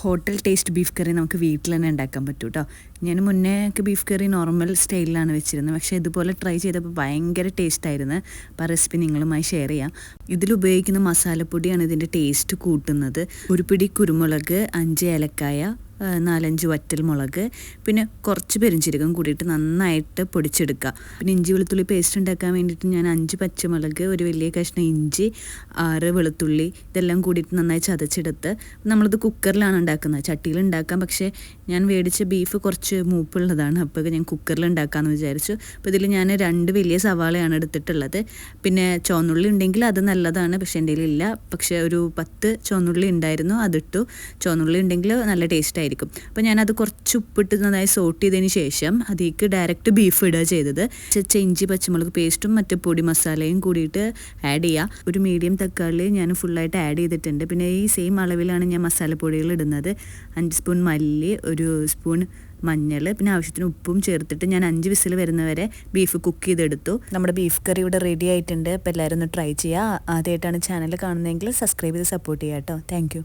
Hotel taste beef കറി നമുക്ക് വീട്ടിൽ തന്നെ ഉണ്ടാക്കാൻ പറ്റും കേട്ടോ. ഞാൻ മുന്നേ ഒക്കെ ബീഫ് കറി നോർമൽ സ്റ്റൈലിലാണ് വെച്ചിരുന്നത്, പക്ഷേ ഇതുപോലെ ട്രൈ ചെയ്തപ്പോൾ ഭയങ്കര ടേസ്റ്റായിരുന്നു. അപ്പോൾ ആ റെസിപ്പി നിങ്ങളുമായി ഷെയർ ചെയ്യാം. ഇതിലുപയോഗിക്കുന്ന മസാലപ്പൊടിയാണ് ഇതിൻ്റെ ടേസ്റ്റ് കൂട്ടുന്നത്. ഒരു പിടി കുരുമുളക്, 5 ഏലക്കായ, 4-5 വറ്റൽമുളക്, പിന്നെ കുറച്ച് പെരിഞ്ചീരകം കൂടിയിട്ട് നന്നായിട്ട് പൊടിച്ചെടുക്കുക. പിന്നെ ഇഞ്ചി വെളുത്തുള്ളി പേസ്റ്റ് ഉണ്ടാക്കാൻ വേണ്ടിയിട്ട് ഞാൻ 5 പച്ചമുളക്, ഒരു വലിയ കഷ്ണം ഇഞ്ചി, 6 വെളുത്തുള്ളി ഇതെല്ലാം കൂടിയിട്ട് നന്നായി ചതച്ചെടുത്ത് നമ്മളിത് കുക്കറിലാണ് ഉണ്ടാക്കുന്നത്. ചട്ടിയിൽ ഉണ്ടാക്കാം, പക്ഷേ ഞാൻ മേടിച്ച ബീഫ് കുറച്ച് മൂപ്പുള്ളതാണ്, അപ്പോൾ ഞാൻ കുക്കറിൽ ഉണ്ടാക്കാമെന്ന് വിചാരിച്ചു. അപ്പോൾ ഇതിൽ ഞാൻ 2 വലിയ സവാളയാണ് എടുത്തിട്ടുള്ളത്. പിന്നെ ചുവന്നുള്ളി ഉണ്ടെങ്കിൽ അത് നല്ലതാണ്, പക്ഷേ എൻ്റെ കയ്യിലില്ല. പക്ഷേ ഒരു 10 ചുവന്നുള്ളി ഉണ്ടായിരുന്നു, അതിട്ടു. ചുവന്നുള്ളി ഉണ്ടെങ്കിൽ നല്ല ടേസ്റ്റ് ആയിരിക്കും. അപ്പോൾ ഞാനത് കുറച്ച് ഉപ്പിട്ട് നന്നായി സോട്ട് ചെയ്തതിന് ശേഷം അതിലേക്ക് ഡയറക്റ്റ് ബീഫ് ഇടുക ചെയ്തത്. ഇഞ്ചി പച്ചമുളക് പേസ്റ്റും മറ്റു പൊടി മസാലയും കൂടിയിട്ട് ആഡ് ചെയ്യുക. ഒരു മീഡിയം തക്കാളി ഞാൻ ഫുള്ളായിട്ട് ആഡ് ചെയ്തിട്ടുണ്ട്. പിന്നെ ഈ സെയിം അളവിലാണ് ഞാൻ മസാലപ്പൊടികൾ ഇടുന്നത്. 5 സ്പൂൺ മല്ലി, 1 സ്പൂൺ മഞ്ഞൾ, പിന്നെ ആവശ്യത്തിന് ഉപ്പും ചേർത്തിട്ട് ഞാൻ 5 വിസിൽ വരുന്നവരെ ബീഫ് കുക്ക് ചെയ്തെടുത്തു. നമ്മുടെ ബീഫ് കറി ഇവിടെ റെഡി ആയിട്ടുണ്ട്. അപ്പോൾ എല്ലാവരും ഒന്ന് ട്രൈ ചെയ്യുക. ആദ്യമായിട്ടാണ് ചാനൽ കാണുന്നതെങ്കിൽ സബ്സ്ക്രൈബ് ചെയ്ത് സപ്പോർട്ട് ചെയ്യുക കേട്ടോ. താങ്ക്